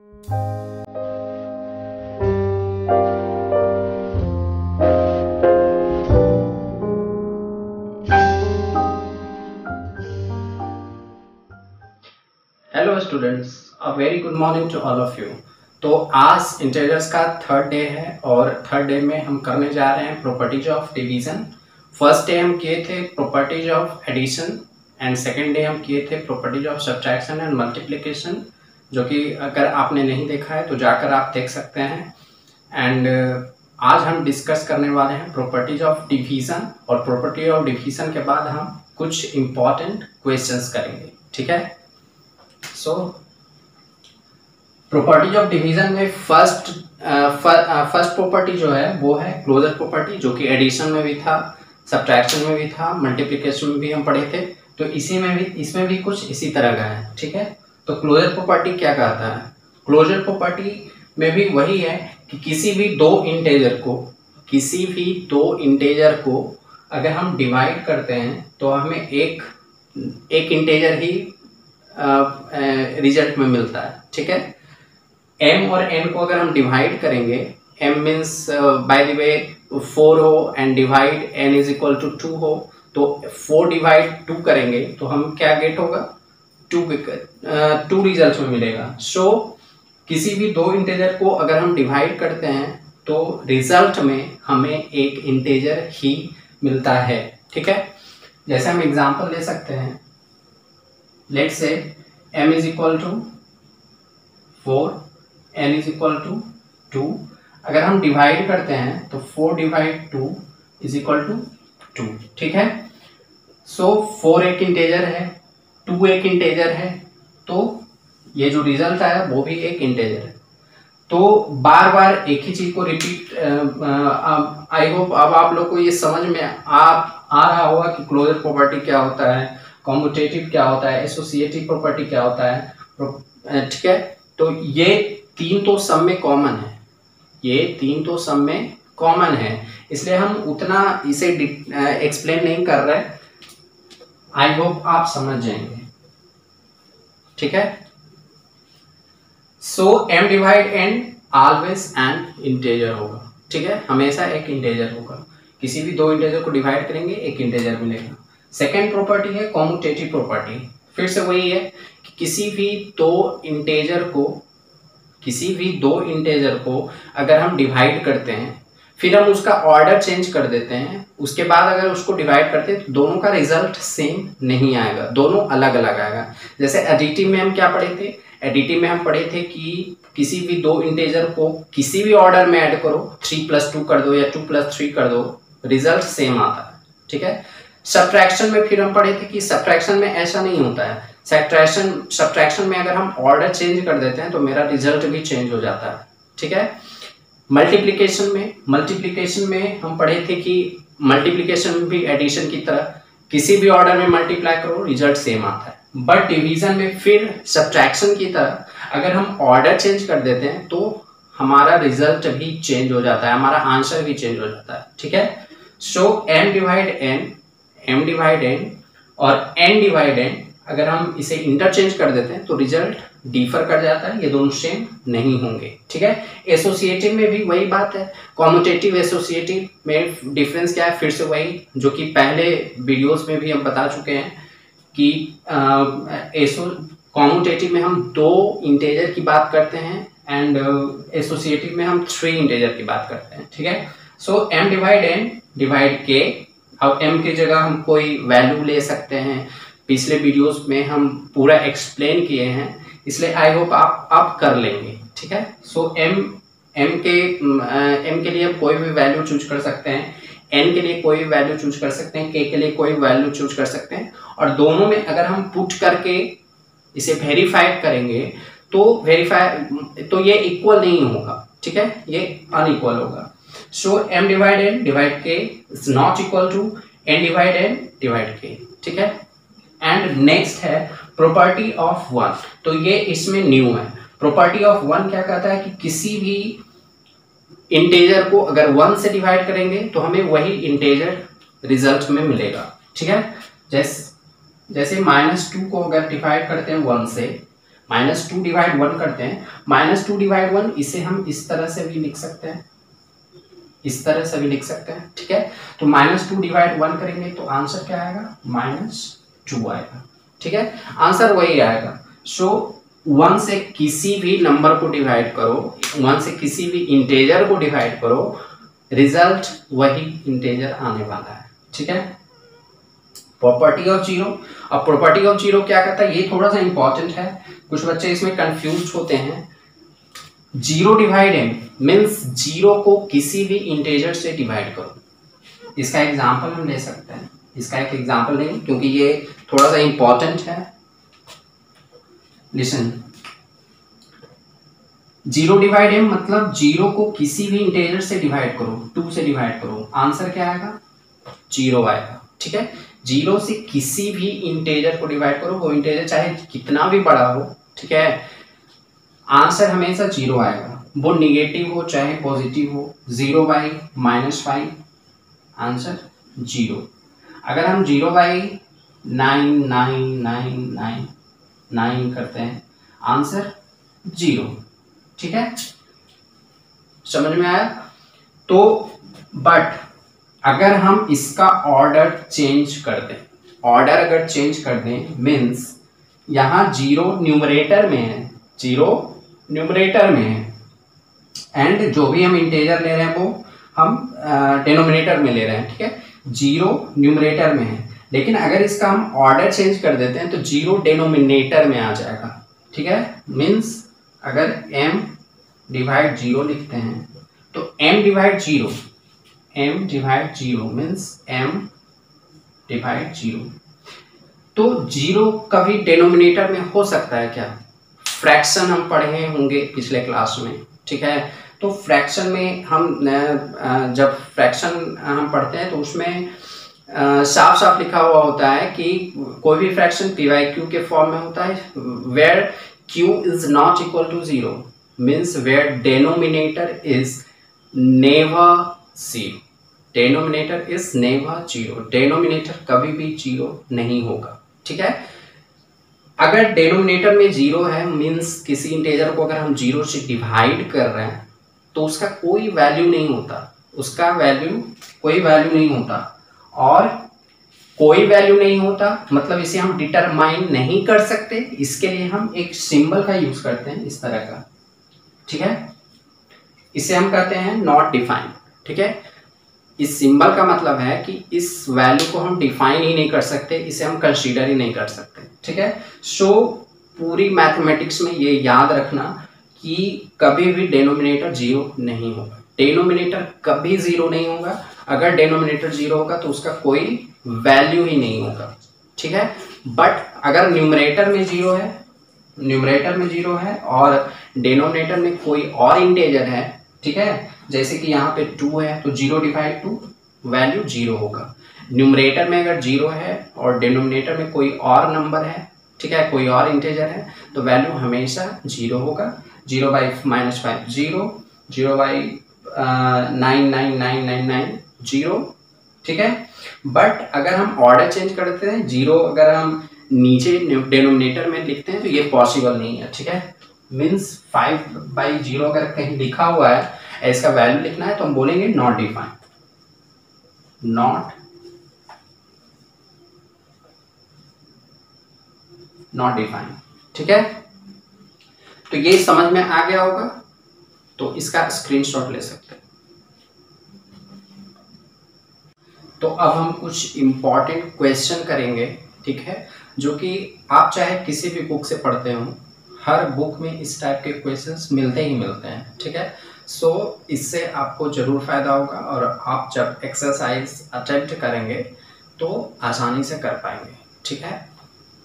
Hello students, uh very good morning to all of you. तो आज integers का third day है और थर्ड डे में हम करने जा रहे हैं properties of division. First day हम किए थे properties of addition and second day हम किए थे properties of subtraction and multiplication, जो कि अगर आपने नहीं देखा है तो जाकर आप देख सकते हैं। एंड आज हम डिस्कस करने वाले हैं प्रॉपर्टीज ऑफ डिवीजन, और प्रॉपर्टी ऑफ डिवीजन के बाद हम कुछ इंपॉर्टेंट क्वेश्चंस करेंगे। ठीक है, सो प्रॉपर्टीज ऑफ डिवीजन में फर्स्ट प्रॉपर्टी जो है वो है क्लोजर प्रॉपर्टी, जो कि एडिशन में भी था, सब्ट्रैक्शन में भी था, मल्टीप्लिकेशन में भी हम पढ़े थे। तो इसमें भी कुछ इसी तरह का है। ठीक है, तो क्लोजर प्रॉपर्टी क्या कहता है? क्लोजर प्रॉपर्टी में भी वही है कि किसी भी दो इंटेजर को अगर हम डिवाइड करते हैं तो हमें एक इंटेजर ही रिजल्ट में मिलता है। ठीक है, m और n को अगर हम डिवाइड करेंगे, m means by the way 4 हो and divide n is equal to 2 हो, तो 4 डिवाइड 2 करेंगे तो हम क्या गेट होगा? 2 रिजल्ट में मिलेगा। सो किसी भी दो इंटेजर को अगर हम डिवाइड करते हैं तो रिजल्ट में हमें एक इंटेजर ही मिलता है। ठीक है, जैसे हम एग्जांपल ले सकते हैं, let's say m is equal to 4, n is equal to 2। अगर हम डिवाइड करते हैं तो 4 डिवाइड 2 इज इक्वल टू 2। ठीक है, सो 4 एक इंटेजर है, 2 एक इंटेजर है, तो ये जो रिजल्ट आया वो भी एक इंटेजर है। तो बार बार एक ही चीज को रिपीट, आई होप अब आप लोग को ये समझ में आ रहा होगा कि क्लोजर प्रॉपर्टी क्या होता है, कॉम्यूटेटिव क्या होता है, एसोसिएटिव प्रॉपर्टी क्या होता है। ठीक है, तो ये तीन तो सब में कॉमन है, इसलिए हम उतना इसे एक्सप्लेन नहीं कर रहे। आई होप आप समझ जाएंगे। ठीक है, सो m divide n always an integer होगा। ठीक है, हमेशा एक इंटेजर होगा। किसी भी दो इंटेजर को डिवाइड करेंगे एक इंटेजर मिलेगा। सेकेंड प्रॉपर्टी है कॉम्यूटेटिव प्रॉपर्टी। फिर से वही है कि किसी भी दो इंटेजर को अगर हम डिवाइड करते हैं, फिर हम उसका ऑर्डर चेंज कर देते हैं, उसके बाद अगर उसको डिवाइड करते हैं तो दोनों का रिजल्ट सेम नहीं आएगा, दोनों अलग अलग आएगा। जैसे एडिटिव में हम क्या पढ़े थे? एडिटिव में हम पढ़े थे कि किसी भी दो इंटेजर को किसी भी ऑर्डर में ऐड करो, 3 + 2 कर दो या 2 + 3 कर दो, रिजल्ट सेम आता है। ठीक है, सब्ट्रैक्शन में फिर हम पढ़े थे कि सब्ट्रैक्शन में ऐसा नहीं होता है। सब्ट्रैक्शन में अगर हम ऑर्डर चेंज कर देते हैं तो मेरा रिजल्ट भी चेंज हो जाता है। ठीक है, मल्टीप्लिकेशन में हम पढ़े थे कि मल्टीप्लिकेशन में भी एडिशन की तरह किसी भी ऑर्डर में मल्टीप्लाई करो, रिजल्ट सेम आता है। बट डिवीजन में फिर सब्ट्रैक्शन की तरह अगर हम ऑर्डर चेंज कर देते हैं तो हमारा रिजल्ट भी चेंज हो जाता है, हमारा आंसर भी चेंज हो जाता है। ठीक है, सो m डिवाइड n और n डिवाइड n अगर हम इसे इंटरचेंज कर देते हैं तो रिजल्ट डिफर कर जाता है, ये दोनों सेम नहीं होंगे। ठीक है, एसोसिएटिव में भी वही बात है। कॉम्यूटेटिव एसोसिएटिव में डिफरेंस क्या है? फिर से वही जो कि पहले वीडियोस में भी हम बता चुके हैं कि कॉम्यूटेटिव में हम 2 इंटेजर की बात करते हैं एंड एसोसिएटिव में हम 3 इंटेजर की बात करते हैं। ठीक है, सो m divide n divide k। अब m की जगह हम कोई वैल्यू ले सकते हैं, पिछले वीडियोस में हम पूरा एक्सप्लेन किए हैं, इसलिए आई होप आप कर लेंगे। ठीक है, सो m के लिए हम कोई भी वैल्यू चूज कर सकते हैं, n के लिए कोई वैल्यू चूज कर सकते हैं, k के लिए कोई वैल्यू चूज कर सकते हैं, और दोनों में अगर हम पुट करके इसे वेरीफाई करेंगे तो ये इक्वल नहीं होगा। ठीक है, ये अनइक्वल होगा। So m divide n divide k is not equal to n divide n divide k। ठीक है, एंड नेक्स्ट है प्रॉपर्टी ऑफ 1। तो ये इसमें न्यू है। प्रॉपर्टी ऑफ 1 क्या कहता है कि किसी भी इंटेजर को अगर 1 से डिवाइड करेंगे तो हमें वही इंटेजर रिजल्ट में मिलेगा। ठीक है, जैसे -2 को अगर डिवाइड करते हैं 1 से, -2 डिवाइड 1 करते हैं, -2 डिवाइड 1 इसे हम इस तरह से भी लिख सकते हैं, इस तरह से भी लिख सकते हैं, ठीक है। तो -2 डिवाइड 1 करेंगे तो आंसर क्या आएगा, -2 आएगा, ठीक है, आंसर वही आएगा। सो 1 से किसी भी नंबर को डिवाइड करो, 1 से किसी भी इंटेजर को डिवाइड करो, रिजल्ट वही इंटेजर आने वाला है, ठीक है। प्रॉपर्टी ऑफ जीरो, अब प्रॉपर्टी ऑफ जीरो क्या कहता है, ये थोड़ा सा इंपॉर्टेंट है, कुछ बच्चे इसमें कंफ्यूज होते हैं। Zero divide m means zero को किसी भी इंटेजर से डिवाइड करो। इसका एग्जांपल हम ले सकते हैं, इसका एक एग्जांपल लेंगे क्योंकि ये थोड़ा सा इंपॉर्टेंट है। लिसन, जीरो डिवाइड एम मतलब जीरो को किसी भी इंटेजर से डिवाइड करो, 2 से डिवाइड करो, आंसर क्या आएगा, 0 आएगा, ठीक है। जीरो से किसी भी इंटेजर को डिवाइड करो, वो इंटेजर चाहे कितना भी बड़ा हो, ठीक है, आंसर हमेशा 0 आएगा, वो निगेटिव हो चाहे पॉजिटिव हो। 0/-5 आंसर 0। अगर हम 0/99999 करते हैं, आंसर 0, ठीक है, समझ में आया। तो बट अगर हम इसका ऑर्डर चेंज कर दें, ऑर्डर अगर चेंज कर दें मीन्स यहाँ 0 न्यूमरेटर में है, 0 न्यूमरेटर में है, एंड जो भी हम इंटेजर ले रहे हैं वो हम डिनोमिनेटर में ले रहे हैं, ठीक है। 0 न्यूमरेटर में है, लेकिन अगर इसका हम ऑर्डर चेंज कर देते हैं तो 0 डिनोमिनेटर में आ जाएगा, ठीक है। मीन्स अगर m डिवाइड 0 लिखते हैं तो m divide 0 means m divide 0। तो 0 कभी डिनोमिनेटर में हो सकता है क्या, फ्रैक्शन हम पढ़े होंगे पिछले क्लास में, ठीक है। तो फ्रैक्शन में हम जब फ्रैक्शन हम पढ़ते हैं तो उसमें साफ साफ लिखा हुआ होता है कि कोई भी फ्रैक्शन py/q के फॉर्म में होता है, where q is not equal to 0 means where denominator is never 0, denominator is never 0, denominator कभी भी 0 नहीं होगा, ठीक है। अगर डिनोमिनेटर में 0 है मीन्स किसी इंटेजर को अगर हम 0 से डिवाइड कर रहे हैं तो उसका कोई वैल्यू नहीं होता, उसका कोई वैल्यू नहीं होता, और कोई वैल्यू नहीं होता मतलब इसे हम डिटरमाइन नहीं कर सकते। इसके लिए हम एक सिंबल का यूज करते हैं इस तरह का, ठीक है, इसे हम कहते हैं नॉट डिफाइन, ठीक है। इस सिंबल का मतलब है कि इस वैल्यू को हम डिफाइन ही नहीं कर सकते, इसे हम कंसीडर ही नहीं कर सकते, ठीक है। सो पूरी मैथमेटिक्स में ये याद रखना कि कभी भी डिनोमिनेटर 0 नहीं होगा, डिनोमिनेटर कभी 0 नहीं होगा। अगर डिनोमिनेटर 0 होगा तो उसका कोई वैल्यू ही नहीं होगा, ठीक है। बट अगर न्यूमरेटर में 0 है और डिनोमिनेटर में कोई और इंटेजर है, ठीक है, जैसे कि यहाँ पे 2 है तो 0 डिवाइड 2 वैल्यू 0 होगा। न्यूमरेटर में अगर 0 है और डिनोमिनेटर में कोई और नंबर है, ठीक है, कोई और इंटेजर है, तो वैल्यू हमेशा 0 होगा। 0/-5 0, 0/99999 0, ठीक है। बट अगर हम ऑर्डर चेंज करते हैं, 0 अगर हम नीचे डिनोमिनेटर में लिखते हैं तो ये पॉसिबल नहीं है, ठीक है। मीन्स 5/0 अगर कहीं लिखा हुआ है, इसका वैल्यू लिखना है तो हम बोलेंगे नॉट डिफाइन, नॉट डिफाइन, ठीक है। तो ये समझ में आ गया होगा, तो इसका स्क्रीनशॉट ले सकते हैं। तो अब हम कुछ इंपॉर्टेंट क्वेश्चन करेंगे, ठीक है, जो कि आप चाहे किसी भी बुक से पढ़ते हो, हर बुक में इस टाइप के क्वेश्चंस मिलते ही मिलते हैं, ठीक है। सो इससे आपको जरूर फायदा होगा और आप जब एक्सरसाइज अटेम्प्ट करेंगे तो आसानी से कर पाएंगे, ठीक है।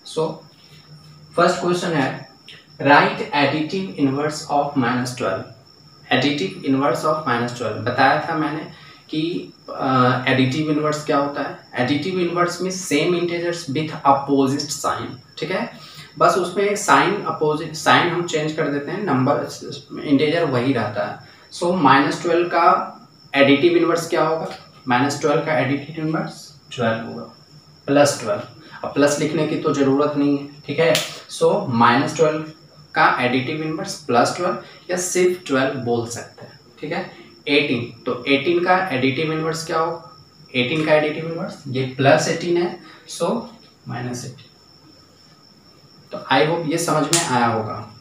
सो फर्स्ट क्वेश्चन है, right additive inverse of -12। Additive inverse of -12 बताया था मैंने कि एडिटिव इनवर्स क्या होता है। एडिटिव इनवर्स में same integers with opposite sign, ठीक है, बस उसमें साइन हम चेंज कर देते हैं, नंबर इंटीजर वही रहता है। सो -12 का एडिटिव इनवर्स क्या होगा, -12 का एडिटिव इनवर्स 12 होगा, +12। अब प्लस लिखने की तो जरूरत नहीं है, ठीक है। सो -12 का एडिटिव इनवर्स +12 या सिर्फ 12 बोल सकते हैं, ठीक है। 18, तो 18 का एडिटिव इनवर्स क्या हो, 18 का एडिटिव इनवर्स ये +18 है, सो -18। तो आई होप ये समझ में आया होगा,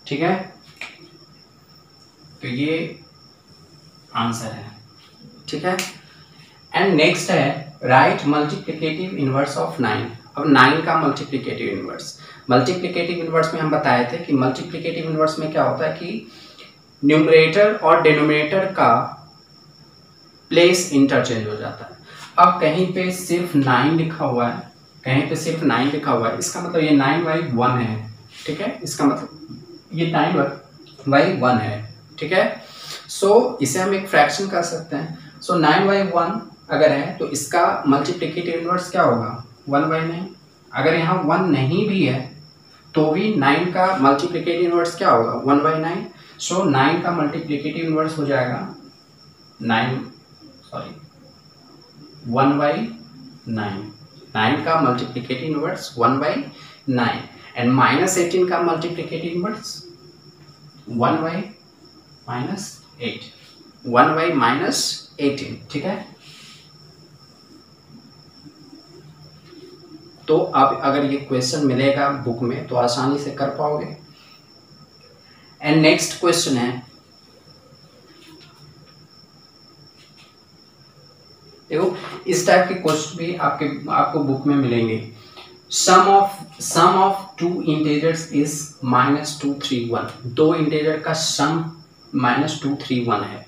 ठीक है। तो ये आंसर है, ठीक है। एंड नेक्स्ट है राइट मल्टीप्लिकेटिव इनवर्स ऑफ 9। अब 9 का मल्टीप्लिकेटिव इनवर्स, मल्टीप्लिकेटिव इनवर्स में हम बताए थे कि मल्टीप्लिकेटिव इनवर्स में क्या होता है कि न्यूमरेटर और डिनोमिनेटर का प्लेस इंटरचेंज हो जाता है। अब कहीं पे सिर्फ 9 लिखा हुआ है, कहीं पे सिर्फ 9 लिखा हुआ है, इसका मतलब ये 9/1 है, ठीक है। इसका मतलब ये 9/1 है, ठीक है। सो इसे हम एक फ्रैक्शन कर सकते हैं। सो 9/1 अगर है तो इसका मल्टीप्लिकेटिव इनवर्स क्या होगा, 1/9। अगर यहाँ 1 नहीं भी है तो भी 9 का मल्टीप्लिकेटिव इनवर्स क्या होगा, 1/9। सो 9 का मल्टीप्लिकेटिव इनवर्स हो जाएगा 1/9। 9 का मल्टीप्लिकेटिव इनवर्स 1/9 एंड -18 का मल्टीप्लिकेटिव इनवर्स 1/-18, ठीक है। तो अब अगर ये क्वेश्चन मिलेगा बुक में तो आसानी से कर पाओगे। एंड नेक्स्ट क्वेश्चन है, देखो इस टाइप के क्वेश्चन भी आपको बुक में मिलेंगे। सम ऑफ टू इंटीजर्स इज -231। दो इंटीजर का सम -231 है।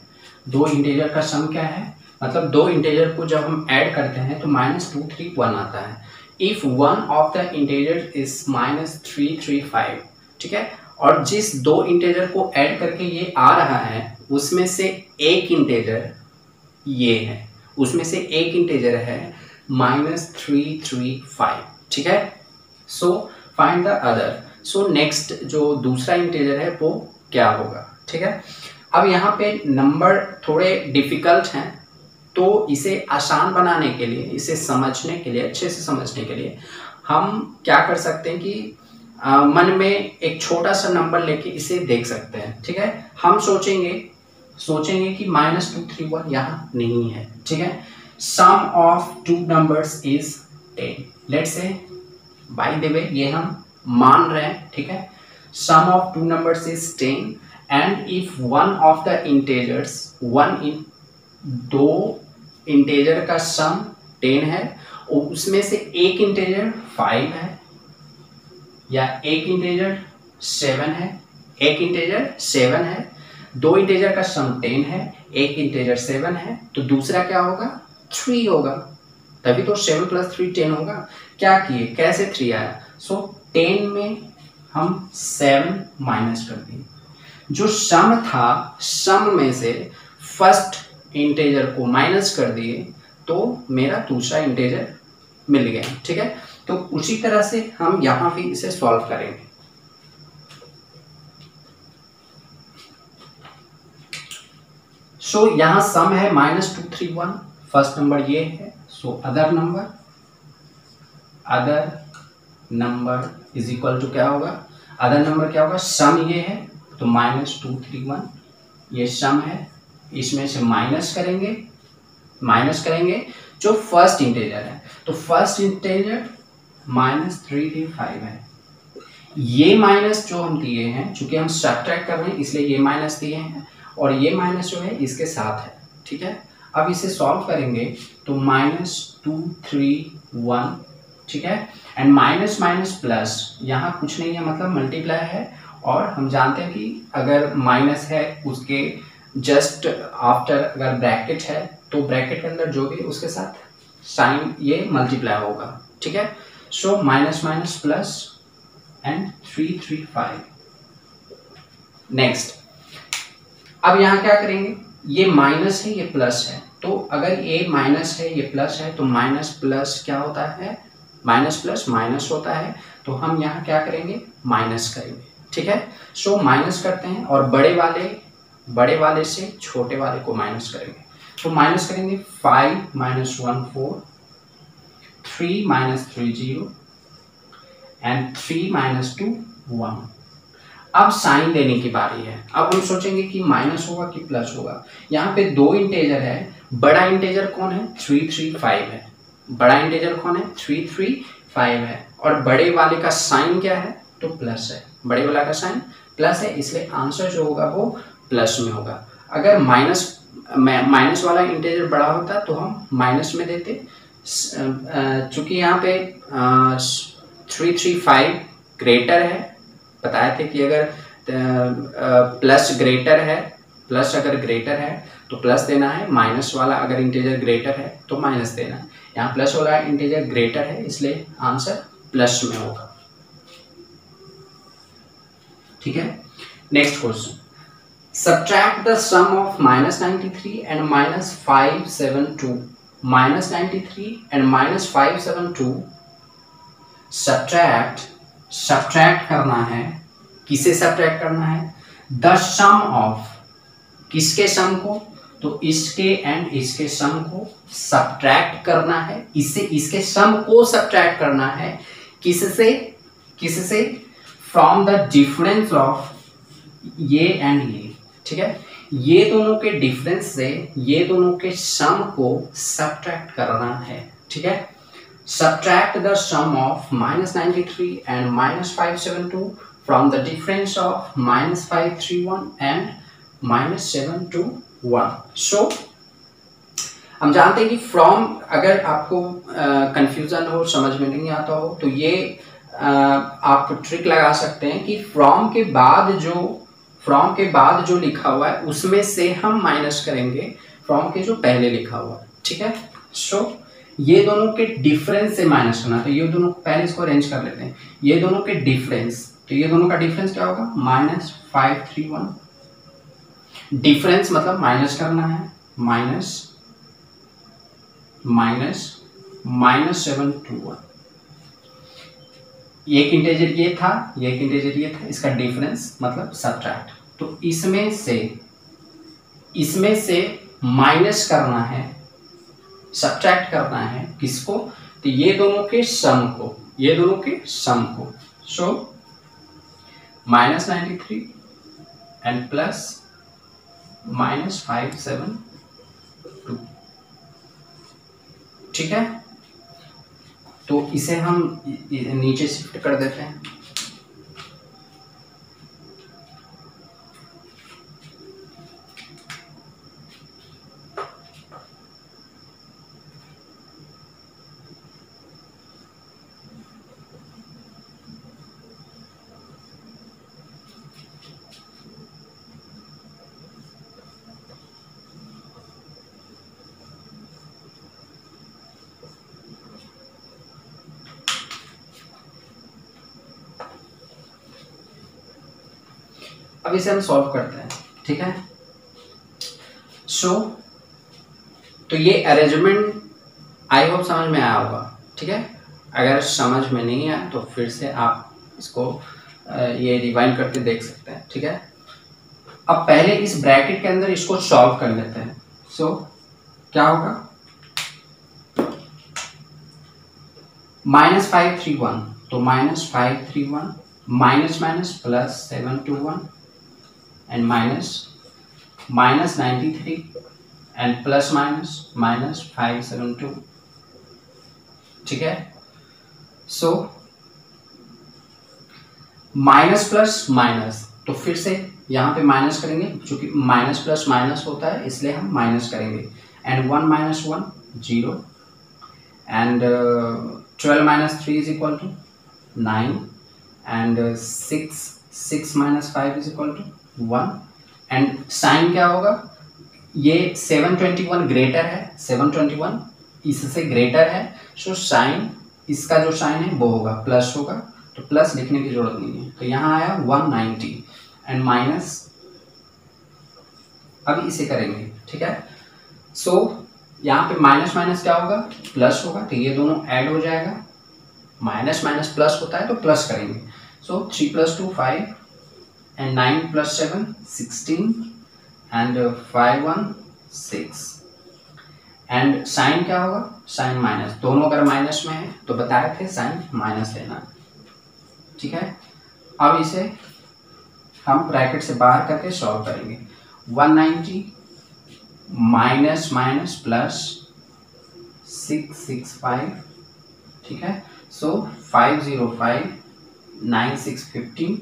दो इंटीजर का सम क्या है, मतलब दो इंटीजर को जब हम ऐड करते हैं तो -231 आता है। If one of the integer is -335, ठीक है। और जिस दो इंटीजर को ऐड करके ये आ रहा है उसमें से एक इंटीजर ये है, उसमें से एक इंटीजर है -335, ठीक है। So find the other. So next जो दूसरा इंटीजर है वो क्या होगा, ठीक है। अब यहाँ पे नंबर थोड़े डिफिकल्ट हैं, तो इसे आसान बनाने के लिए, इसे समझने के लिए, अच्छे से समझने के लिए हम क्या कर सकते हैं कि मन में एक छोटा सा नंबर लेके इसे देख सकते हैं, ठीक है। हम सोचेंगे कि -231 यहाँ नहीं है, ठीक है। Sum of two numbers is 10। Let's say by the way ये हम मान रहे हैं, ठीक है। Sum of two numbers is 10 and if one of the integers, दो इंटीजर का सम 10 है और उसमें से एक इंटीजर 5 है या एक इंटीजर 7 है, एक इंटीजर 7 है, दो इंटीजर का सम 10 है, एक इंटीजर 7 है, तो दूसरा क्या होगा, 3 होगा। तभी तो 7 + 3 10 होगा। क्या किए, कैसे 3 आया, सो 10 में हम 7 माइनस कर दिए। जो सम था, सम में से फर्स्ट इंटीजर को माइनस कर दिए तो मेरा दूसरा इंटीजर मिल गया, ठीक है। तो उसी तरह से हम यहाँ भी इसे सॉल्व करेंगे। सो यहाँ सम है -231, फर्स्ट नंबर ये है। So other number is equal to क्या होगा, अदर नंबर क्या होगा, सम ये है तो -231 ये सम है, इसमें से माइनस करेंगे जो फर्स्ट इंटीजर है, तो फर्स्ट इंटीजर -335 है। ये माइनस जो हम दिए हैं, चूंकि हम सब्ट्रैक्ट कर रहे हैं इसलिए ये माइनस दिए हैं, और ये माइनस जो है इसके साथ है, ठीक है। अब इसे सॉल्व करेंगे तो -231, ठीक है। एंड माइनस माइनस प्लस, यहाँ कुछ नहीं है, मतलब मल्टीप्लाई है, और हम जानते हैं कि अगर माइनस है उसके जस्ट आफ्टर अगर ब्रैकेट है तो ब्रैकेट के अंदर जो भी उसके साथ साइन ये मल्टीप्लाई होगा, ठीक है। So minus minus plus and 335। Next, अब यहाँ क्या करेंगे, ये माइनस है ये प्लस है, तो अगर ये माइनस है ये प्लस है तो माइनस प्लस क्या होता है, माइनस प्लस माइनस होता है, तो हम यहाँ क्या करेंगे, माइनस करेंगे, ठीक है। सो माइनस करते हैं और बड़े वाले से छोटे वाले को माइनस करेंगे, तो माइनस करेंगे 5 - 1 4, 3 - 3 0 एंड 3 - 2 1। अब साइन देने की बारी है। अब हम सोचेंगे कि माइनस होगा कि प्लस होगा। यहाँ पे दो इंटेजर है, बड़ा इंटेजर कौन है 335 है, बड़ा इंटेजर कौन है 335 है, और बड़े वाले का साइन क्या है तो प्लस है, बड़े वाला का साइन प्लस है, इसलिए आंसर जो होगा वो प्लस में होगा। अगर माइनस वाला इंटेजर बड़ा होता तो हम माइनस में देते, चूंकि यहाँ पे 335 ग्रेटर है, बताए थे कि अगर प्लस ग्रेटर है, प्लस अगर ग्रेटर है तो प्लस देना है, माइनस वाला अगर इंटीजर ग्रेटर है तो माइनस देना है। यहाँ प्लस वाला इंटीजर ग्रेटर है इसलिए आंसर प्लस में होगा। ठीक है, next question, subtract the sum of -93 and -572। -93 and -572 subtract करना है, किसे सब्ट्रैक्ट करना है, द सम ऑफ, किसके सम को, तो इसके एंड इसके सम को सब्ट्रैक्ट करना है, इससे इसके सम को सब्ट्रैक्ट करना है, किससे किससे, फ्रॉम द डिफरेंस ऑफ ये एंड ये। ठीक है, ये दोनों के डिफरेंस से ये दोनों के सम को सब्ट्रैक्ट करना है। ठीक है, subtract the sum of -93 and -572 from the difference of -531 and -721। So हम जानते हैं कि फ्रॉम, अगर आपको कंफ्यूजन हो, समझ में नहीं आता हो, तो ये आप ट्रिक लगा सकते हैं कि फ्रॉम के बाद जो लिखा हुआ है उसमें से हम माइनस करेंगे फ्रॉम के जो पहले लिखा हुआ है। ठीक है, सो ये दोनों के डिफरेंस से माइनस करना, तो ये दोनों पहले इसको अरेंज कर लेते हैं, ये दोनों के डिफरेंस, तो ये दोनों का डिफरेंस क्या होगा -531, डिफरेंस मतलब माइनस करना है, -721, एक इंटीजर ये था, एक इंटीजर ये था, इसका डिफरेंस मतलब सब्ट्रैक्ट, तो इसमें से माइनस करना है, सब्ट्रैक्ट करना है किसको, तो ये दोनों के सम को, ये दोनों के सम को। सो -93 एंड प्लस -572। ठीक है, तो इसे हम नीचे शिफ्ट कर देते हैं। अब इसे हम सॉल्व करते हैं। ठीक है, सो तो ये अरेंजमेंट आई होप समझ में आया होगा। ठीक है, अगर समझ में नहीं आया तो फिर से आप इसको ये रिवाइंड करके देख सकते हैं। ठीक है, अब पहले इस ब्रैकेट के अंदर इसको सॉल्व कर लेते हैं। सो क्या होगा, -531, तो -531 माइनस +721 and -93 and ±-572। ठीक है, सो माइनस प्लस माइनस, तो फिर से यहाँ पे माइनस करेंगे, क्योंकि माइनस प्लस माइनस होता है इसलिए हम माइनस करेंगे, and 1 - 1 0 and 12 - 3 = 9 and 6 - 5 = 1 and sign क्या होगा, ये 721 ग्रेटर है, 721 इससे ग्रेटर है, सो साइन, इसका जो साइन है वो होगा प्लस होगा, तो प्लस लिखने की जरूरत नहीं है, तो यहाँ आया 190 एंड माइनस, अब इसे करेंगे। ठीक है, सो यहाँ पे माइनस माइनस क्या होगा, प्लस होगा, तो ये दोनों ऐड हो जाएगा, माइनस माइनस प्लस होता है तो प्लस करेंगे, सो 3 + 2 5 and 9 + 7 16 and 5 1 6 एंड साइन क्या होगा, साइन माइनस, दोनों अगर माइनस में है तो बताए थे साइन माइनस लेना। ठीक है, अब इसे हम ब्रैकेट से बाहर करके सॉल्व करेंगे। 190 माइनस माइनस प्लस 665, ठीक है। सो 505 9615,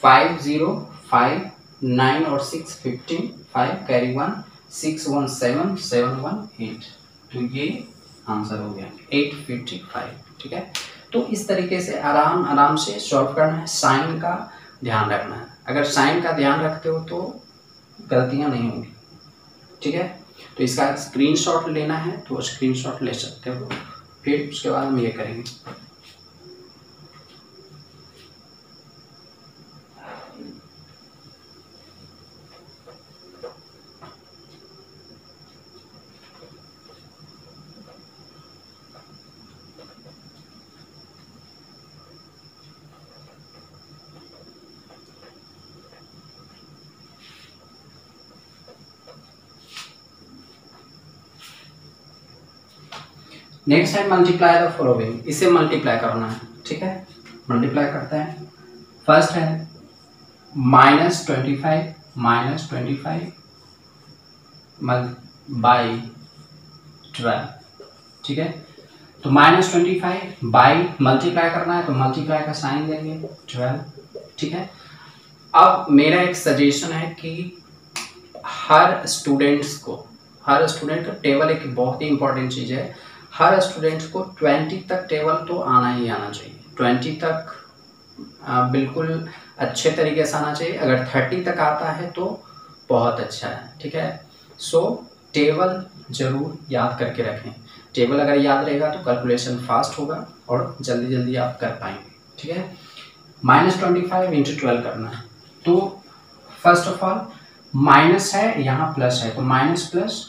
505 9 और 6 15, 5 कैरी 1 617 718, तो ये आंसर हो गया 855, ठीक है। तो इस तरीके से आराम आराम से सॉल्व करना है, साइन का ध्यान रखना है। अगर साइन का ध्यान रखते हो तो गलतियां नहीं होंगी, ठीक है। तो इसका स्क्रीनशॉट लेना है तो स्क्रीनशॉट ले सकते हो, फिर उसके बाद हम ये करेंगे। नेक्स्ट है मल्टीप्लाई द फॉलोइंग, इसे मल्टीप्लाई करना है, ठीक है। मल्टीप्लाई करते हैं। फर्स्ट है -25 बाई 12, ठीक है। तो -25 बाई मल्टीप्लाई करना है तो मल्टीप्लाई का साइन देंगे 12, ठीक है। अब मेरा एक सजेशन है कि हर स्टूडेंट का टेबल एक बहुत ही इंपॉर्टेंट चीज़ है। हर स्टूडेंट्स को 20 तक टेबल तो आना ही आना चाहिए, 20 तक बिल्कुल अच्छे तरीके से आना चाहिए। अगर 30 तक आता है तो बहुत अच्छा है, ठीक है। सो टेबल जरूर याद करके रखें। टेबल अगर याद रहेगा तो कैलकुलेशन फास्ट होगा और जल्दी जल्दी आप कर पाएंगे, ठीक है। -25 × 12 करना है। तो फर्स्ट ऑफ ऑल माइनस है, यहाँ प्लस है, तो माइनस प्लस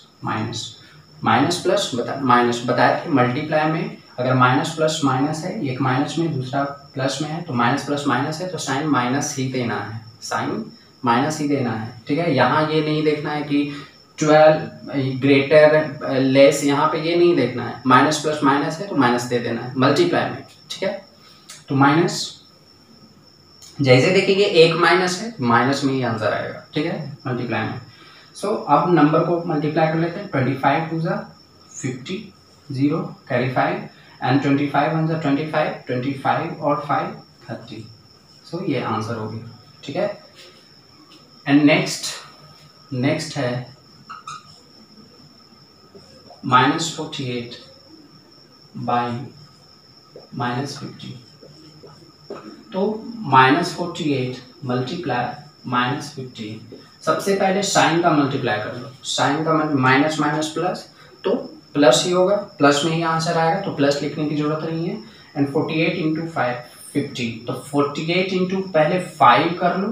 माइनस बताया कि मल्टीप्लाई में अगर माइनस प्लस माइनस है, एक माइनस में दूसरा प्लस में है, तो माइनस प्लस माइनस है तो साइन माइनस ही देना है, साइन माइनस ही देना है, ठीक है। यहाँ ये नहीं देखना है कि 12 ग्रेटर लेस, यहाँ पे ये नहीं देखना है। माइनस प्लस माइनस है तो माइनस दे देना है मल्टीप्लाई में, ठीक है। तो माइनस जैसे देखिए एक माइनस है, माइनस में ही आंसर आएगा, ठीक है, मल्टीप्लाई में। सो अब नंबर को मल्टीप्लाई कर लेते हैं। 25 2 ज़ा 50, 0 कैरी 5 एंड 25 1 ज़ा 25, 25 और 5 30। सो ये आंसर हो गया, ठीक है। एंड नेक्स्ट है -48 बाई -50। तो -48 मल्टीप्लाई -50, सबसे पहले साइन का मल्टीप्लाई कर लो। साइन का माइनस माइनस प्लस, तो प्लस ही होगा, प्लस में ही आंसर आएगा, तो प्लस लिखने की जरूरत नहीं है। एंड 48 × 5 50, तो 48 × पहले 5 कर लो,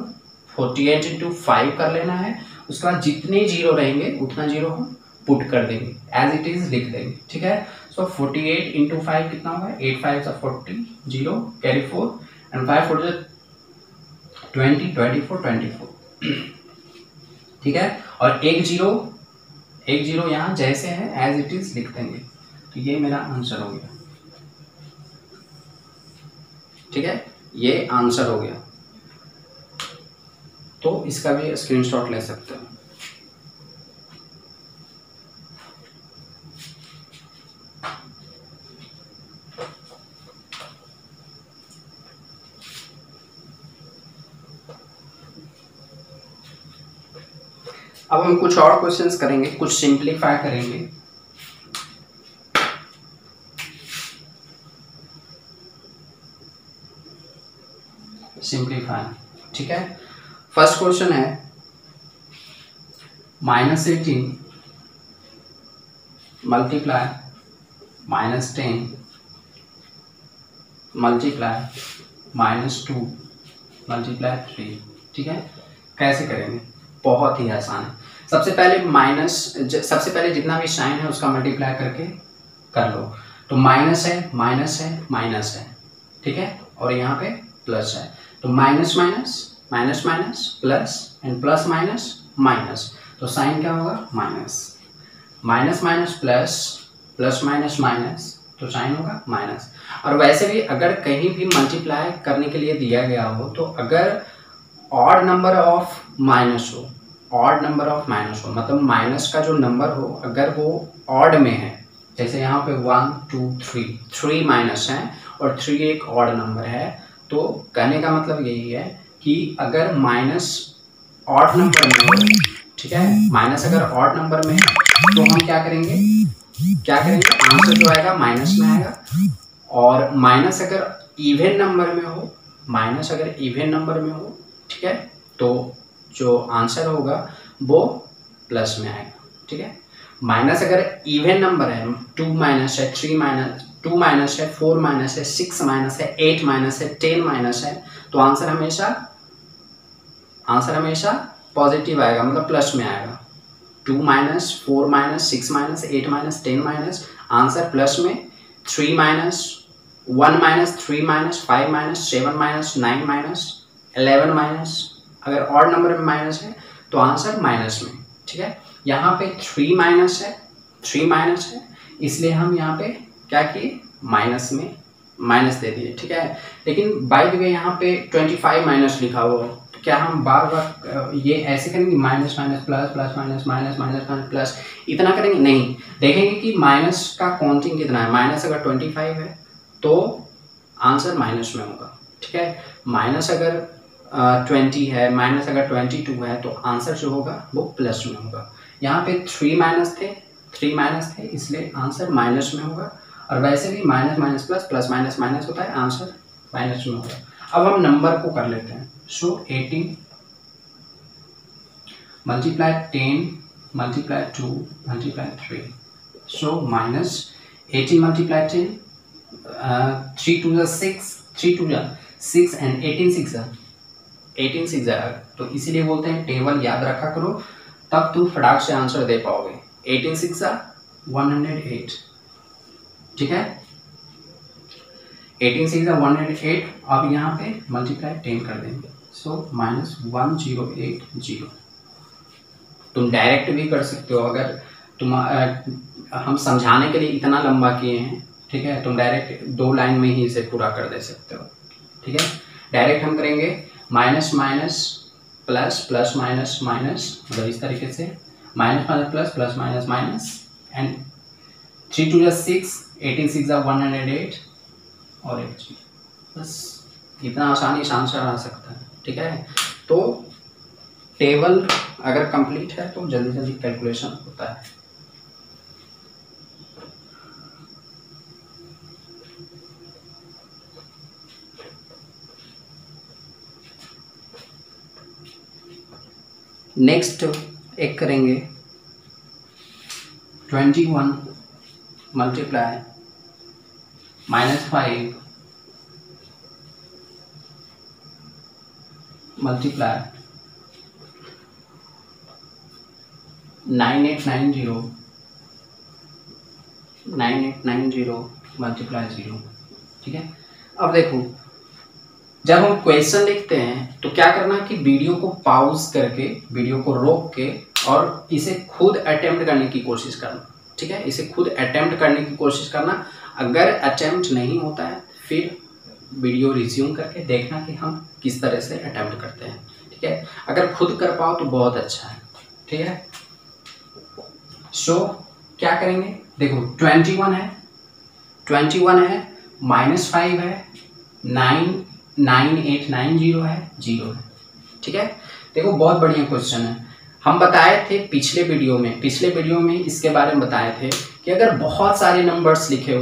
48 × 5 कर लेना है। उसके बाद जितने जीरो रहेंगे उतना जीरो हम पुट कर देंगे, एज इट इज लिख देंगे, ठीक है। सो 48 × 5 कितना होगा, 8 5 = 40, 0 कैरी 4 एंड 5 4 20 24 24, ठीक है। और एक जीरो यहाँ जैसे है एज इट इज लिख देंगे, तो ये मेरा आंसर हो गया, ठीक है। ये आंसर हो गया, तो इसका भी स्क्रीनशॉट ले सकते हो। अब हम कुछ और क्वेश्चंस करेंगे, कुछ सिंप्लीफाई करेंगे। सिंप्लीफाई, ठीक है। फर्स्ट क्वेश्चन है -18 मल्टीप्लाई -10 मल्टीप्लाई -2 मल्टीप्लाई 3, ठीक है। कैसे करेंगे, बहुत ही आसान है। सबसे पहले जितना भी साइन है उसका मल्टीप्लाई करके कर लो। तो माइनस है माइनस है माइनस है, ठीक है, और यहाँ पे प्लस है, तो minus minus minus minus plus and plus minus minus, तो साइन क्या होगा, minus. Minus minus plus, plus minus minus, तो साइन होगा माइनस। और वैसे भी अगर कहीं भी मल्टीप्लाई करने के लिए दिया गया हो, तो अगर ऑड नंबर ऑफ माइनस हो, ऑड नंबर ऑफ माइनस हो मतलब माइनस का जो नंबर हो अगर वो ऑड में है, जैसे यहाँ पे 1 2 3 3 माइनस है और 3 एक ऑड नंबर है, तो कहने का मतलब यही है कि अगर माइनस ऑड नंबर में हो, ठीक है, माइनस अगर ऑड नंबर में है तो हम क्या करेंगे, आंसर जो आएगा माइनस में आएगा। और माइनस अगर इवन नंबर में हो, माइनस अगर इवन नंबर में हो, ठीक है, तो जो आंसर होगा वो प्लस में आएगा, ठीक है। माइनस अगर इवन नंबर है, 2 माइनस है, 3 माइनस, 2 माइनस है, 4 माइनस है, 6 माइनस है, 8 माइनस है, 10 माइनस है, तो आंसर हमेशा पॉजिटिव आएगा, मतलब प्लस में आएगा। 2 minus, 4 minus, 6 minus, 8 minus, 10 minus, answer plus में। 3 minus, 1 minus, 3 minus, 5 minus, 7 minus, 9 minus, 11 minus, अगर ऑड नंबर में माइनस है तो आंसर माइनस में, ठीक है। यहाँ पे 3 माइनस है, 3 माइनस है, इसलिए हम यहाँ पे क्या किए, माइनस में माइनस दे दिए, ठीक है। लेकिन बाय द वे यहाँ पे 25 माइनस लिखा हुआ हो, तो क्या हम बार बार ये ऐसे करेंगे minus minus plus, plus minus minus, minus minus plus, इतना करेंगे नहीं। देखेंगे कि माइनस का काउंटिंग कितना है, माइनस अगर 25 है तो आंसर माइनस में होगा, ठीक है। माइनस अगर 20 है, माइनस अगर 22 है तो आंसर जो होगा वो प्लस में होगा। यहाँ पे 3 माइनस थे इसलिए आंसर माइनस में होगा। और वैसे भी minus minus plus, plus minus minus होता है, आंसर माइनस में होगा। अब हम नंबर को कर लेते हैं। सो 18 multiply 10 multiply 2 multiply 3, so minus 18 multiply 10, 3 2 6, 3 2 6 and 18 6 तो इसीलिए बोलते हैं टेबल याद रखा करो, तब तुम फटाक से आंसर दे पाओगे। 18 6 108, ठीक है। 18 6 108। अब यहाँ पे मल्टीप्लाई 10 कर देंगे, सो माइनस 1080। तुम डायरेक्ट भी कर सकते हो, अगर तुम हम समझाने के लिए इतना लंबा किए हैं, ठीक है, तुम डायरेक्ट 2 लाइन में ही इसे पूरा कर दे सकते हो, ठीक है। डायरेक्ट हम करेंगे minus minus plus, plus minus minus, मतलब इस तरीके से minus minus plus, plus minus minus, and 3 2 6, 18 6 108 और 8, बस इतना आसानी से आंसर आ सकता है, ठीक है। तो टेबल अगर कंप्लीट है तो जल्दी जल्दी कैलकुलेशन होता है। नेक्स्ट एक करेंगे 21 मल्टीप्लाई -5 मल्टीप्लाई 9890 मल्टीप्लाई 0, ठीक है। अब देखो, जब हम क्वेश्चन लिखते हैं तो क्या करना कि वीडियो को पॉज करके, वीडियो को रोक के और इसे खुद अटेम्प्ट करने की कोशिश करना, ठीक है। इसे खुद अटेम्प्ट करने की कोशिश करना। अगर अटेम्प्ट नहीं होता है फिर वीडियो रिज्यूम करके देखना कि हम किस तरह से अटेम्प्ट करते हैं, ठीक है। अगर खुद कर पाओ तो बहुत अच्छा है, ठीक है। सो क्या करेंगे, देखो 21 है, -5 है, 9890 है, 0 है, ठीक है। देखो बहुत बढ़िया क्वेश्चन है। हम बताए थे पिछले वीडियो में इसके बारे में बताए थे कि अगर बहुत सारे नंबर्स लिखे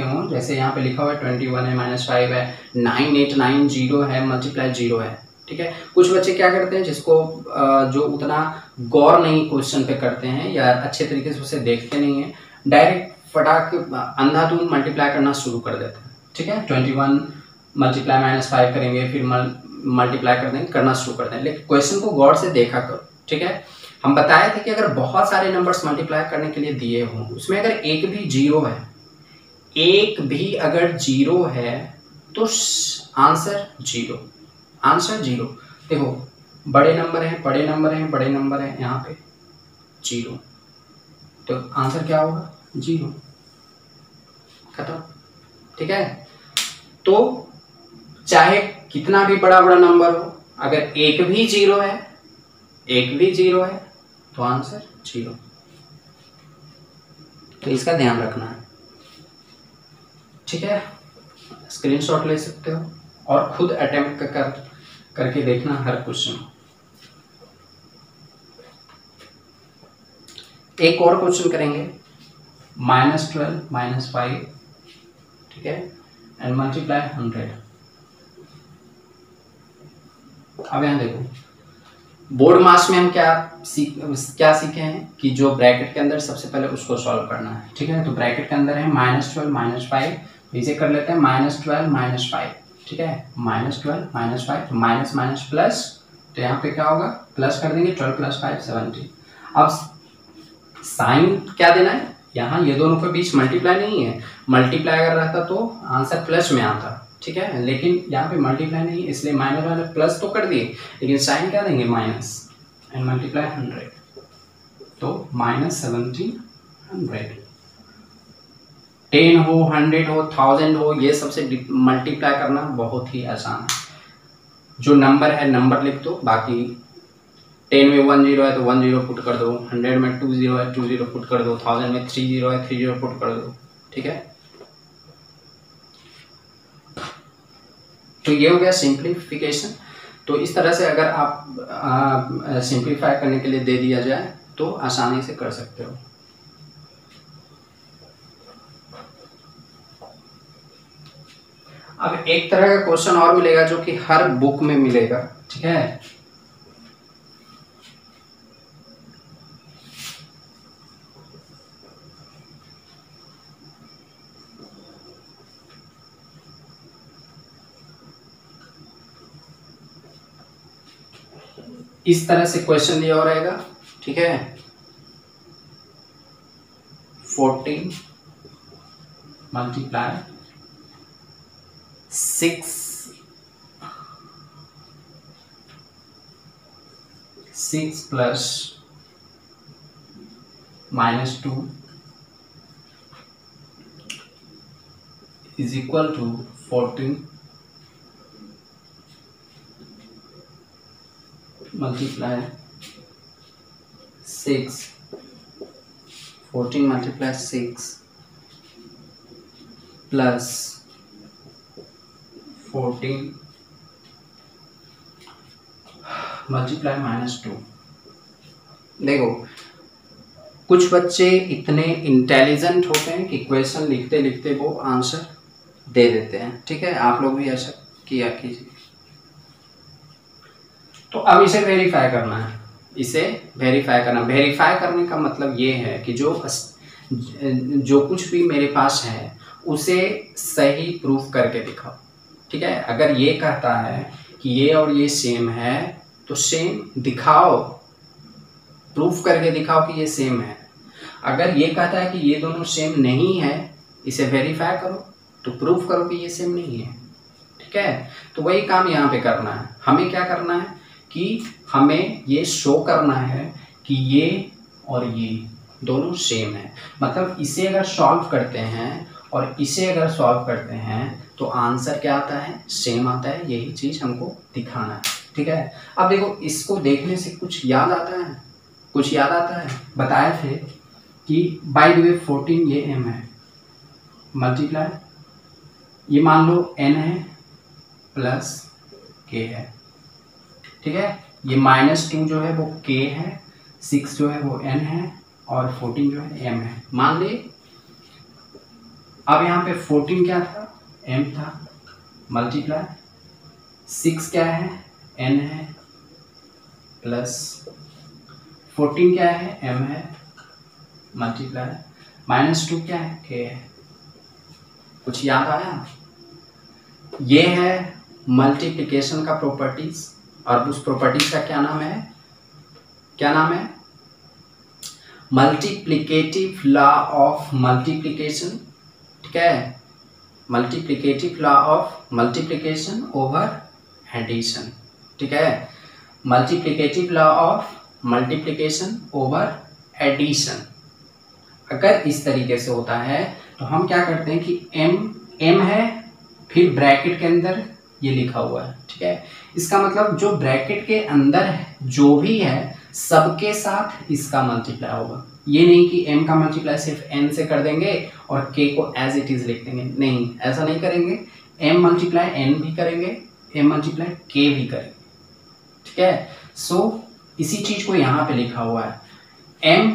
हों, जैसे यहाँ पे लिखा हुआ है 21 है, -5 है, 9890 है, मल्टीप्लाई 0 है, ठीक है। कुछ बच्चे क्या करते हैं, जिसको जो उतना गौर नहीं क्वेश्चन पे करते हैं या अच्छे तरीके से उसे देखते नहीं है, डायरेक्ट फटाक अंधाधुंध मल्टीप्लाई करना शुरू कर देते हैं, ठीक है। 21 मल्टीप्लाई -5 करेंगे, फिर मल्टीप्लाई करना शुरू कर दें, लेकिन क्वेश्चन को गौर से देखा करो, ठीक है। हम बताए थे कि अगर बहुत सारे नंबर्स मल्टीप्लाई करने के लिए दिए हों, उसमें अगर एक भी जीरो है तो आंसर जीरो। देखो बड़े नंबर हैं यहाँ पे 0, तो आंसर क्या होगा 0, खत्म, ठीक है। तो चाहे कितना भी बड़ा बड़ा नंबर हो, अगर एक भी जीरो है तो आंसर 0। तो इसका ध्यान रखना है, ठीक है। स्क्रीनशॉट ले सकते हो और खुद अटेम्प्ट करके देखना हर क्वेश्चन। एक और क्वेश्चन करेंगे, -12 - 5, ठीक है, एंड मल्टीप्लाई 100। अब यहाँ देखो, बोर्ड मास में हम क्या सीखे हैं कि जो ब्रैकेट के अंदर सबसे पहले उसको सॉल्व करना है, ठीक है। तो ब्रैकेट के अंदर है -12 - 5, इसे कर लेते हैं -12 - 5, ठीक है। -12 - 5, तो माइनस माइनस प्लस, तो यहाँ पे क्या होगा, प्लस कर देंगे, 12 + 5 17। अब साइन क्या देना है, यहाँ ये दोनों के बीच मल्टीप्लाई नहीं है, मल्टीप्लाई अगर रहता तो आंसर प्लस में आता, ठीक है, लेकिन यहाँ पे मल्टीप्लाई नहीं है, इसलिए माइनस वाले प्लस तो कर दिए, लेकिन साइन क्या देंगे, माइनस, एंड मल्टीप्लाई 100, तो -1700। 10 हो, 100 हो, 1000 हो, ये सबसे मल्टीप्लाई करना बहुत ही आसान है। जो नंबर है नंबर लिख दो, बाकी 10 में 1 0 है तो 1 0 पुट कर दो, 100 में 2 0 है 2 0 पुट कर दो, 1000 में 3 0 है 3 0 पुट कर दो, ठीक है। तो ये हो गया सिंप्लीफिकेशन। तो इस तरह से अगर आप सिंप्लीफाई करने के लिए दे दिया जाए तो आसानी से कर सकते हो। अब एक तरह का क्वेश्चन और मिलेगा जो कि हर बुक में मिलेगा, ठीक है। इस तरह से क्वेश्चन दिया हो रहेगा, ठीक है। 14 multiply 6 plus -2 is equal to 14 multiply 6, 14 multiply 6 plus 14 multiply -2। देखो, कुछ बच्चे इतने इंटेलिजेंट होते हैं कि क्वेश्चन लिखते लिखते वो आंसर दे देते हैं, ठीक है। आप लोग भी ऐसा किया कीजिए। तो अब इसे वेरीफाई करना है, वेरीफाई करने का मतलब ये है कि जो कुछ भी मेरे पास है उसे सही प्रूफ करके दिखाओ, ठीक है। अगर ये कहता है कि ये और ये सेम है तो सेम दिखाओ, प्रूफ करके दिखाओ कि ये सेम है। अगर ये कहता है कि ये दोनों सेम नहीं है, इसे वेरीफाई करो, तो प्रूफ करो कि ये सेम नहीं है, ठीक है। तो वही काम यहाँ पे करना है। हमें क्या करना है कि हमें ये शो करना है कि ये और ये दोनों सेम है। मतलब इसे अगर सॉल्व करते हैं और इसे अगर सॉल्व करते हैं तो आंसर क्या आता है, सेम आता है। यही चीज़ हमको दिखाना है, ठीक है। अब देखो, इसको देखने से कुछ याद आता है, बताए थे कि बाय द वे 14 ये m है, मल्टीप्लाई ये मान लो n है प्लस k है, ठीक है। ये -2 जो है वो k है, 6 जो है वो n है और 14 जो है m है, मान लिए। अब यहाँ पे 14 क्या था, m था, मल्टीप्लाई 6 क्या है, n है, प्लस 14 क्या है, m है, मल्टीप्लाई -2 क्या है, k है। कुछ याद आया? ये है मल्टीप्लिकेशन का प्रॉपर्टीज, और उस प्रॉपर्टीज का क्या नाम है, मल्टीप्लिकेटिव लॉ ऑफ मल्टीप्लिकेशन, ठीक है। Multiplicative law of multiplication over addition, ठीक है। Multiplicative law of multiplication over addition. अगर इस तरीके से होता है तो हम क्या करते हैं कि m है, फिर ब्रैकेट के अंदर ये लिखा हुआ है, ठीक है। इसका मतलब जो ब्रैकेट के अंदर जो भी है सबके साथ इसका मल्टीप्लाई होगा। ये नहीं कि m का मल्टीप्लाई सिर्फ n से कर देंगे और k को एज इट इज लिख देंगे, नहीं, ऐसा नहीं करेंगे। m मल्टीप्लाई n भी करेंगे, m मल्टीप्लाई k भी करेंगे, ठीक है। सो इसी चीज को यहाँ पे लिखा हुआ है m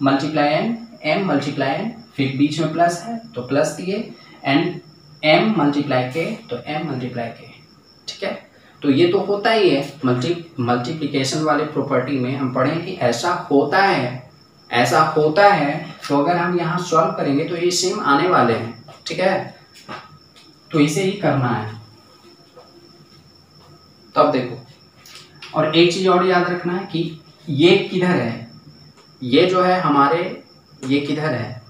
multiply n, m multiply n, फिर बीच में प्लस है तो प्लस दिए, एंड m मल्टीप्लाई k तो m मल्टीप्लाई k, ठीक है। तो ये तो होता ही है मल्टीप्लिकेशन वाले प्रॉपर्टी में हम पढ़े कि ऐसा होता है, ऐसा होता है। तो अगर हम यहाँ सॉल्व करेंगे तो ये सेम आने वाले हैं, ठीक है। तो इसे ही करना है। तब देखो, और एक चीज और याद रखना है कि ये किधर है, ये जो है हमारे, ये किधर है,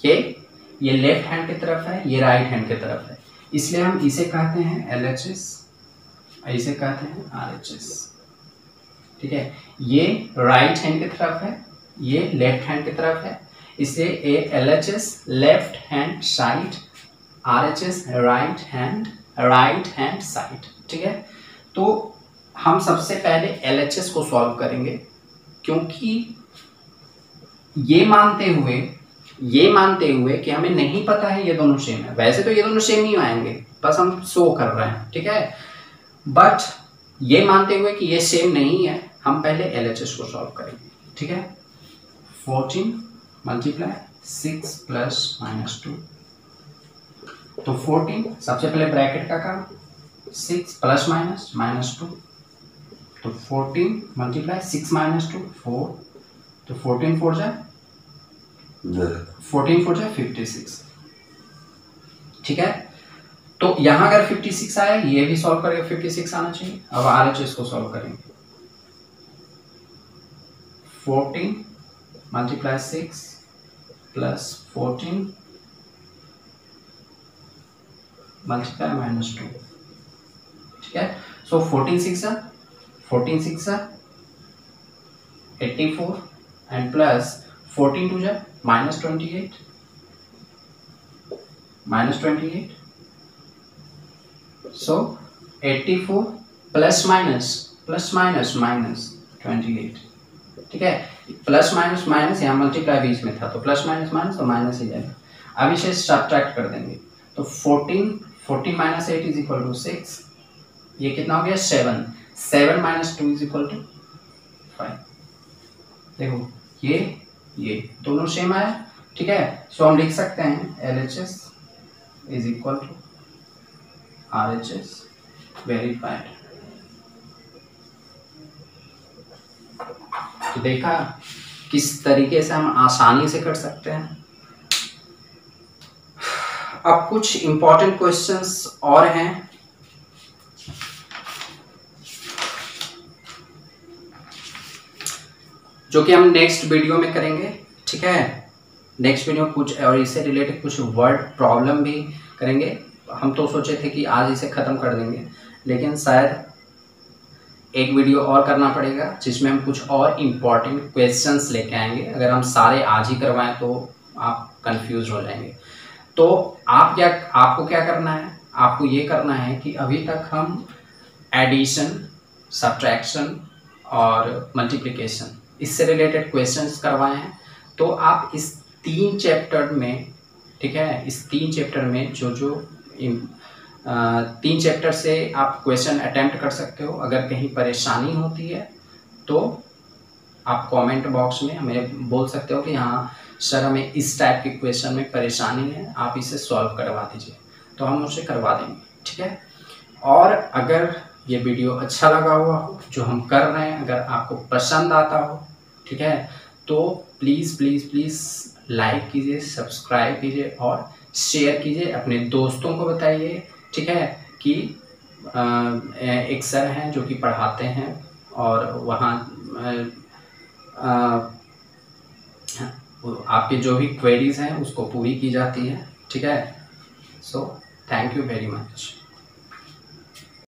ये लेफ्ट हैंड की तरफ है, ये राइट हैंड की तरफ है, इसलिए हम इसे कहते हैं LHS, इसे कहते हैं RHS, ठीक है। ये राइट हैंड की तरफ है, ये लेफ्ट हैंड की तरफ है, इसलिए LHS left hand side, RHS right hand side, ठीक है। तो हम सबसे पहले LHS को सॉल्व करेंगे, क्योंकि ये मानते हुए कि हमें नहीं पता है ये दोनों सेम है। वैसे तो ये दोनों सेम ही आएंगे, बस हम शो कर रहे हैं, ठीक है। बट ये मानते हुए कि ये सेम नहीं है, हम पहले LHS को सॉल्व करेंगे, ठीक है। 14 मल्टीप्लाई 6 प्लस माइनस 2, तो 14 सबसे पहले ब्रैकेट का काम, 6 प्लस माइनस 2, तो 14 मल्टीप्लाई 6 माइनस 2 4, तो 14 4 जाए 56, ठीक है। तो यहां अगर 56 आया, ये भी सॉल्व करेगा, 56 आना चाहिए। अब RHS को सॉल्व करेंगे, 14 मल्टीप्लाई 6 प्लस 14 मल्टीप्लाई माइनस 2, ठीक है। सो 14 6 84 एंड प्लस 14 2 जा माइनस 28, सो 84 प्लस माइनस 28, ठीक है। प्लस माइनस यहाँ मल्टीप्लाई बीच में था, तो प्लस माइनस तो माइनस ही जाएगा। अब इसे सब्ट्रैक्ट कर देंगे, तो 14 माइनस 8 इज इक्वल टू 6, ये कितना हो गया 7 माइनस 2 इज इक्वल टू 5। देखो ये दोनों सेम आया, ठीक है। सो हम लिख सकते हैं LHS is equal to RHS verified. तो देखा किस तरीके से हम आसानी से कर सकते हैं। अब कुछ इंपॉर्टेंट क्वेश्चंस और हैं, जो कि हम नेक्स्ट वीडियो में करेंगे, ठीक है। नेक्स्ट वीडियो में कुछ और इससे रिलेटेड कुछ वर्ड प्रॉब्लम भी करेंगे। हम तो सोचे थे कि आज इसे ख़त्म कर देंगे, लेकिन शायद एक वीडियो और करना पड़ेगा जिसमें हम कुछ और इम्पॉर्टेंट क्वेश्चंस लेके आएंगे। अगर हम सारे आज ही करवाएं तो आप कंफ्यूज हो जाएंगे। तो आपको क्या करना है, आपको ये करना है कि अभी तक हम एडिशन, सब्ट्रैक्शन और मल्टीप्लिकेशन इससे रिलेटेड क्वेश्चंस करवाए हैं। तो आप इस 3 चैप्टर में, ठीक है, इस 3 चैप्टर में जो 3 चैप्टर से आप क्वेश्चन अटेम्प्ट कर सकते हो। अगर कहीं परेशानी होती है तो आप कमेंट बॉक्स में हमें बोल सकते हो कि हाँ सर हमें इस टाइप के क्वेश्चन में परेशानी है, आप इसे सॉल्व करवा दीजिए, तो हम उसे करवा देंगे, ठीक है। और अगर ये वीडियो अच्छा लगा हुआ हो जो हम कर रहे हैं, अगर आपको पसंद आता हो, ठीक है, तो प्लीज़ लाइक कीजिए, सब्सक्राइब कीजिए और शेयर कीजिए, अपने दोस्तों को बताइए, ठीक है, कि एक सर हैं जो कि पढ़ाते हैं और वहाँ आपके जो भी क्वेरीज हैं उसको पूरी की जाती है, ठीक है। So thank you very much.